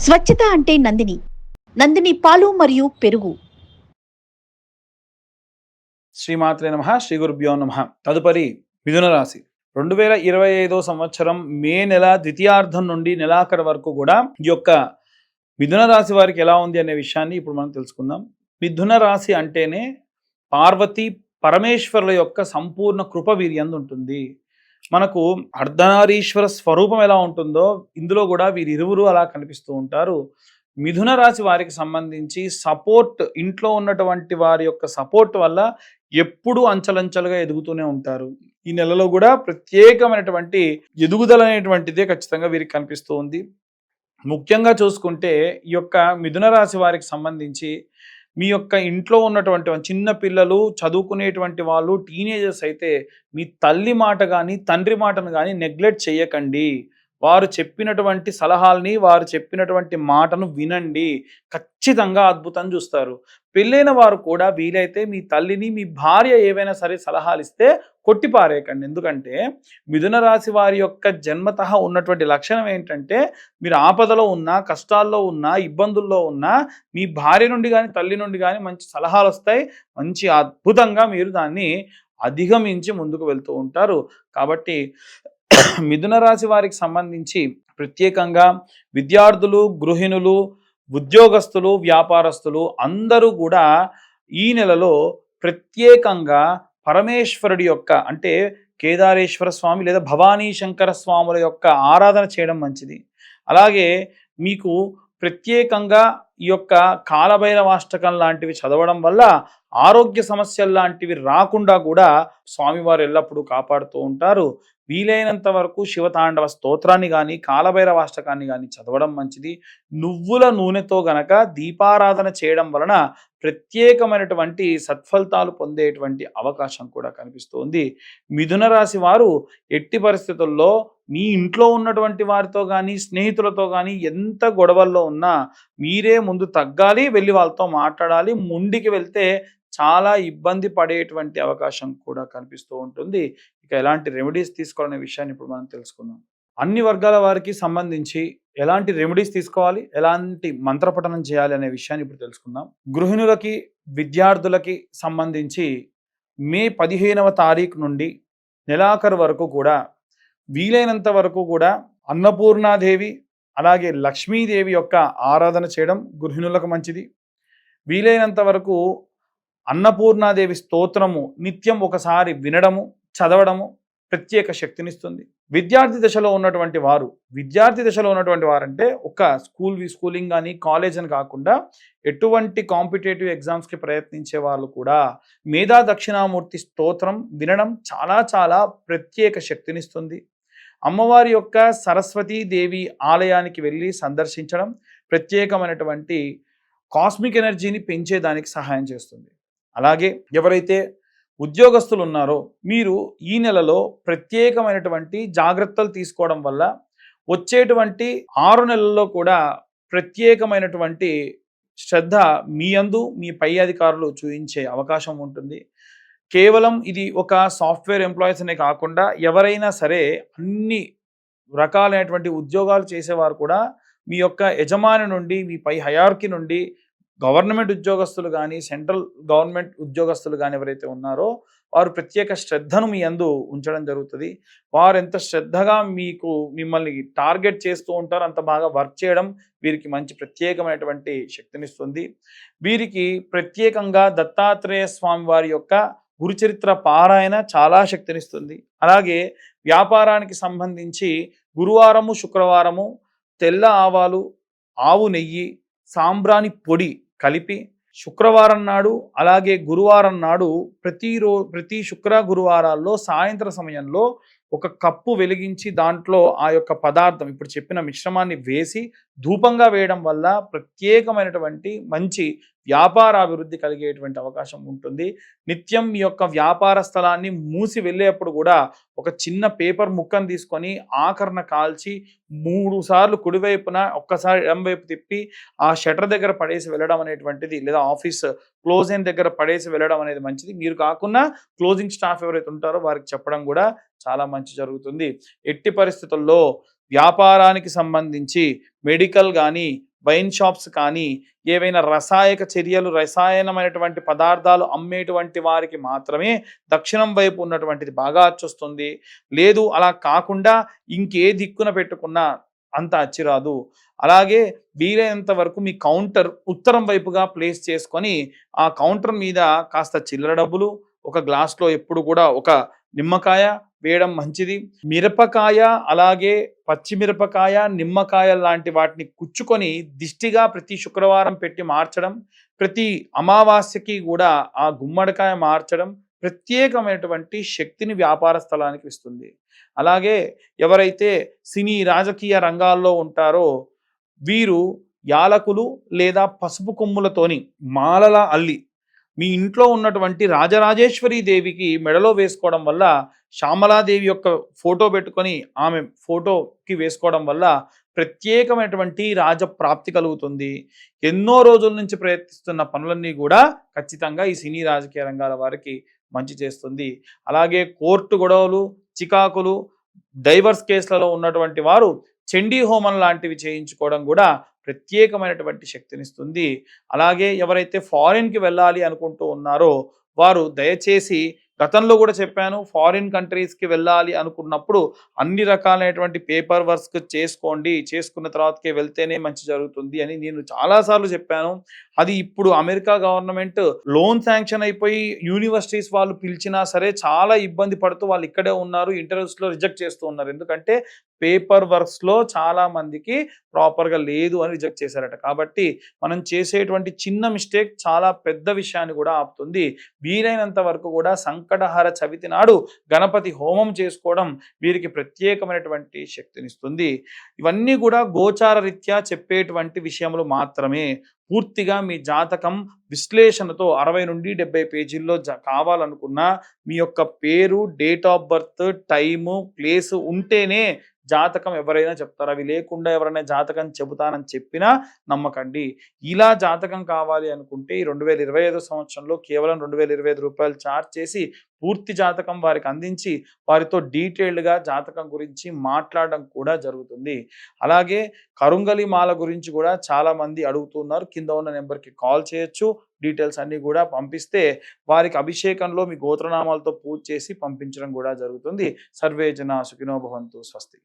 స్వచ్ఛత అంటే నందిని. నందిని పాలు మరియు పెరుగు. శ్రీమాత్రే నమః. శ్రీ గురుభ్యో నమః. తదుపరి మిథున రాశి 2025 సంవత్సరం మే నెల ద్వితీయార్థం నుండి నెలాఖరు వరకు కూడా ఈ యొక్క మిథున రాశి వారికి ఎలా ఉంది అనే విషయాన్ని ఇప్పుడు మనం తెలుసుకుందాం. మిథున రాశి అంటేనే పార్వతి పరమేశ్వరుల యొక్క సంపూర్ణ కృప వీరి యందు ఉంటుంది. మనకు అర్ధనారీశ్వర స్వరూపం ఎలా ఉంటుందో ఇందులో కూడా వీరిరువురు అలా కనిపిస్తూ ఉంటారు. మిథున రాశి వారికి సంబంధించి సపోర్ట్, ఇంట్లో ఉన్నటువంటి వారి యొక్క సపోర్ట్ వల్ల ఎప్పుడూ అంచలంచలుగా ఎదుగుతూనే ఉంటారు. ఈ నెలలో కూడా ప్రత్యేకమైనటువంటి ఎదుగుదల అనేటువంటిదే ఖచ్చితంగా వీరికి కనిపిస్తూ ఉంది. ముఖ్యంగా చూసుకుంటే ఈ యొక్క మిథున రాశి వారికి సంబంధించి మీ యొక్క ఇంట్లో ఉన్నటువంటి చిన్న పిల్లలు, చదువుకునేటువంటి వాళ్ళు, టీనేజర్స్ అయితే మీ తల్లి మాట కానీ తండ్రి మాటను కానీ నెగ్లెక్ట్ చేయకండి. వారు చెప్పినటువంటి సలహాలని, వారు చెప్పినటువంటి మాటను వినండి. ఖచ్చితంగా అద్భుతం చూస్తారు. పెళ్ళైన వారు కూడా వీలైతే మీ తల్లిని, మీ భార్య ఏవైనా సరే సలహాలు ఇస్తే కొట్టిపారేయకండి. ఎందుకంటే మిథున రాశి వారి యొక్క జన్మతః ఉన్నటువంటి లక్షణం ఏంటంటే, మీరు ఆపదలో ఉన్నా, కష్టాల్లో ఉన్నా, ఇబ్బందుల్లో ఉన్నా మీ భార్య నుండి కానీ తల్లి నుండి కానీ మంచి సలహాలు వస్తాయి. మంచి అద్భుతంగా మీరు దాన్ని అధిగమించి ముందుకు వెళ్తూ ఉంటారు. కాబట్టి మిథున రాశి వారికి సంబంధించి ప్రత్యేకంగా విద్యార్థులు, గృహిణులు, ఉద్యోగస్తులు, వ్యాపారస్తులు అందరూ కూడా ఈ నెలలో ప్రత్యేకంగా పరమేశ్వరుడి యొక్క అంటే కేదారేశ్వర స్వామి లేదా భవానీ శంకర స్వాముల యొక్క ఆరాధన చేయడం మంచిది. అలాగే మీకు ప్రత్యేకంగా ఈ యొక్క కాలభైరవాష్టకం లాంటివి చదవడం వల్ల ఆరోగ్య సమస్యలు లాంటివి రాకుండా కూడా స్వామివారు ఎల్లప్పుడూ కాపాడుతూ ఉంటారు. వీలైనంత వరకు శివతాండవ స్తోత్రాన్ని కానీ కాలభైరవాష్టకాన్ని కానీ చదవడం మంచిది. నువ్వుల నూనెతో గనక దీపారాధన చేయడం వలన ప్రత్యేకమైనటువంటి సత్ఫలితాలు పొందేటువంటి అవకాశం కూడా కనిపిస్తుంది. మిథున రాశి వారు ఎట్టి పరిస్థితుల్లో మీ ఇంట్లో ఉన్నటువంటి వారితో కానీ స్నేహితులతో కానీ ఎంత గొడవల్లో ఉన్నా మీరే ముందు తగ్గాలి, వెళ్ళి వాళ్ళతో మాట్లాడాలి. ముందుకి వెళ్తే చాలా ఇబ్బంది పడేటువంటి అవకాశం కూడా కనిపిస్తూ ఉంటుంది. ఇక ఎలాంటి రెమెడీస్ తీసుకోవాలనే విషయాన్ని ఇప్పుడు మనం తెలుసుకుందాం. అన్ని వర్గాల వారికి సంబంధించి ఎలాంటి రెమెడీస్ తీసుకోవాలి, ఎలాంటి మంత్రపఠనం చేయాలి అనే విషయాన్ని ఇప్పుడు తెలుసుకుందాం. గృహిణులకి, విద్యార్థులకి సంబంధించి మే 15వ తారీఖు నుండి నెలాఖరు వరకు కూడా వీలైనంత వరకు కూడా అన్నపూర్ణాదేవి అలాగే లక్ష్మీదేవి యొక్క ఆరాధన చేయడం గృహిణులకు మంచిది. వీలైనంత వరకు అన్నపూర్ణాదేవి స్తోత్రము నిత్యం ఒకసారి వినడము, చదవడము ప్రత్యేక శక్తినిస్తుంది. విద్యార్థి దశలో ఉన్నటువంటి వారు అంటే ఒక స్కూలింగ్ కానీ కాలేజ్ అని కాకుండా ఎటువంటి కాంపిటేటివ్ ఎగ్జామ్స్కి ప్రయత్నించే వాళ్ళు కూడా మేధా దక్షిణామూర్తి స్తోత్రం వినడం చాలా చాలా ప్రత్యేక శక్తినిస్తుంది. అమ్మవారి యొక్క సరస్వతీదేవి ఆలయానికి వెళ్ళి సందర్శించడం ప్రత్యేకమైనటువంటి కాస్మిక్ ఎనర్జీని పెంచేదానికి సహాయం చేస్తుంది. అలాగే ఎవరైతే ఉద్యోగస్తులు ఉన్నారో మీరు ఈ నెలలో ప్రత్యేకమైనటువంటి జాగ్రత్తలు తీసుకోవడం వల్ల వచ్చేటువంటి 6 నెలల్లో కూడా ప్రత్యేకమైనటువంటి శ్రద్ధ మీ యందు మీ పై అధికారులు చూపించే అవకాశం ఉంటుంది. కేవలం ఇది ఒక సాఫ్ట్వేర్ ఎంప్లాయీస్ అనే కాకుండా ఎవరైనా సరే అన్ని రకాలైనటువంటి ఉద్యోగాలు చేసేవారు కూడా మీ యొక్క యజమాని నుండి, మీ పై హయార్కీ నుండి గవర్నమెంట్ ఉద్యోగస్తులు కానీ సెంట్రల్ గవర్నమెంట్ ఉద్యోగస్తులు కానీ ఎవరైతే ఉన్నారో వారు ప్రత్యేక శ్రద్ధను మీ యందు ఉంచడం జరుగుతుంది. వారు ఎంత శ్రద్ధగా మిమ్మల్ని టార్గెట్ చేస్తూ ఉంటారో అంత బాగా వర్క్ చేయడం వీరికి మంచి ప్రత్యేకమైనటువంటి శక్తినిస్తుంది. వీరికి ప్రత్యేకంగా దత్తాత్రేయ స్వామి వారి యొక్క గురుచరిత్ర పారాయణ చాలా శక్తినిస్తుంది. అలాగే వ్యాపారానికి సంబంధించి గురువారము, శుక్రవారము తెల్ల ఆవాలు, ఆవు నెయ్యి, సాంబ్రాణి పొడి కలిపి శుక్రవారం నాడు అలాగే గురువారం నాడు ప్రతి శుక్ర గురువారాల్లో సాయంత్ర సమయంలో ఒక కప్పు వెలిగించి దాంట్లో ఆ యొక్క పదార్థం ఇప్పుడు చెప్పిన మిశ్రమాన్ని వేసి ధూపంగా వేయడం వల్ల ప్రత్యేకమైనటువంటి మంచి వ్యాపార అభివృద్ధి కలిగేటువంటి అవకాశం ఉంటుంది. నిత్యం మీ యొక్క వ్యాపార స్థలాన్ని మూసి వెళ్ళేప్పుడు కూడా ఒక చిన్న పేపర్ ముక్కను తీసుకొని ఆకరణ కాల్చి 3 సార్లు కుడివైపున ఒక్కసారి ఎడంవైపు తిప్పి ఆ షటర్ దగ్గర పడేసి వెళ్ళడం అనేటువంటిది, లేదా ఆఫీస్ క్లోజ్ అయిన దగ్గర పడేసి వెళ్ళడం అనేది మంచిది. మీరు కాకుండా క్లోజింగ్ స్టాఫ్ ఎవరైతే ఉంటారో వారికి చెప్పడం కూడా చాలా మంచి జరుగుతుంది. ఎట్టి పరిస్థితుల్లో వ్యాపారానికి సంబంధించి మెడికల్ కానీ వైన్ షాప్స్ కానీ, ఏవైనా రసాయక చర్యలు, రసాయనమైనటువంటి పదార్థాలు అమ్మేటువంటి వారికి మాత్రమే దక్షిణం వైపు ఉన్నటువంటిది బాగా అచ్చొస్తుంది. లేదు అలా కాకుండా ఇంకే దిక్కున పెట్టుకున్నా అంత అచ్చి రాదు. అలాగే వీలైనంత వరకు మీ కౌంటర్ ఉత్తరం వైపుగా ప్లేస్ చేసుకొని, ఆ కౌంటర్ మీద కాస్త చిల్లర డబ్బులు, ఒక గ్లాస్‌లో ఎప్పుడు కూడా ఒక నిమ్మకాయ వేయడం మంచిది. మిరపకాయ, అలాగే పచ్చిమిరపకాయ, నిమ్మకాయ లాంటి వాటిని కుచ్చుకొని దిష్టిగా ప్రతి శుక్రవారం పెట్టి మార్చడం, ప్రతి అమావాస్యకి కూడా ఆ గుమ్మడికాయ మార్చడం ప్రత్యేకమైనటువంటి శక్తిని వ్యాపార స్థలానికి ఇస్తుంది. అలాగే ఎవరైతే సినీ, రాజకీయ రంగాల్లో ఉంటారో వీరు యాలకులు లేదా పసుపు కొమ్ములతోని మాలలా అల్లి మీ ఇంట్లో ఉన్నటువంటి రాజరాజేశ్వరి దేవికి మెడలో వేసుకోవడం వల్ల, శ్యామలాదేవి యొక్క ఫోటో పెట్టుకొని ఆమె ఫోటోకి వేసుకోవడం వల్ల ప్రత్యేకమైనటువంటి రాజప్రాప్తి కలుగుతుంది. ఎన్నో రోజుల నుంచి ప్రయత్నిస్తున్న పనులన్నీ కూడా ఖచ్చితంగా ఈ సినీ రాజకీయ రంగాల వారికి మంచి చేస్తుంది. అలాగే కోర్టు గొడవలు, చికాకులు, డైవర్స్ కేసులలో ఉన్నటువంటి వారు చండీ హోమం లాంటివి చేయించుకోవడం కూడా ప్రత్యేకమైనటువంటి శక్తినిస్తుంది. అలాగే ఎవరైతే ఫారిన్‌కి వెళ్ళాలి అనుకుంటూ ఉన్నారో వారు దయచేసి, గతంలో కూడా చెప్పాను, ఫారిన్ కంట్రీస్‌కి వెళ్ళాలి అనుకున్నప్పుడు అన్ని రకాలైనటువంటి పేపర్ వర్క్స్ చేసుకోండి. చేసుకున్న తర్వాతకే వెళ్తేనే మంచి జరుగుతుంది అని నేను చాలా సార్లు చెప్పాను. అది ఇప్పుడు అమెరికా గవర్నమెంట్ లోన్ శాంక్షన్ అయిపోయి యూనివర్సిటీస్ వాళ్ళు పిలిచినా సరే చాలా ఇబ్బంది పడుతూ వాళ్ళు ఇక్కడే ఉన్నారు. ఇంటర్వ్యూస్‌లో రిజెక్ట్ చేస్తూ ఉన్నారు. ఎందుకంటే పేపర్ వర్క్స్‌లో చాలా మందికి ప్రాపర్‌గా లేదు అని రిజెక్ట్ చేశారట. కాబట్టి మనం చేసేటువంటి చిన్న మిస్టేక్ చాలా పెద్ద విషయాన్ని కూడా ఆపుతుంది. వీలైనంత వరకు కూడా సంకటహర చవితి నాడు గణపతి హోమం చేసుకోవడం వీరికి ప్రత్యేకమైనటువంటి శక్తినిస్తుంది. ఇవన్నీ కూడా గోచార రీత్యా చెప్పేటువంటి విషయములు మాత్రమే. పూర్తిగా మీ జాతకం విశ్లేషణతో 60 నుండి 70 పేజీల్లో కావాలనుకున్నా మీ యొక్క పేరు, date of birth, time, place ఉంటేనే జాతకం ఎవరైనా చెప్తారు. అవి లేకుండా ఎవరైనా జాతకం చెబుతానని చెప్పినా నమ్మకండి. ఇలా జాతకం కావాలి అనుకుంటే ఈ 2025 సంవత్సరంలో కేవలం రూ. 2025 చార్జ్ చేసి పూర్తి జాతకం వారికి అందించి వారితో డీటెయిల్డ్‌గా జాతకం గురించి మాట్లాడడం కూడా జరుగుతుంది. అలాగే కరుంగలి మాల గురించి కూడా చాలామంది అడుగుతున్నారు. కింద ఉన్న నెంబర్‌కి కాల్ చేయొచ్చు. డీటెయిల్స్ అన్నీ కూడా పంపిస్తే వారికి అభిషేకంలో మీ గోత్రనామాలతో పూజ చేసి పంపించడం కూడా జరుగుతుంది. సర్వే జనా సుఖినో భవంతు. స్వస్తి.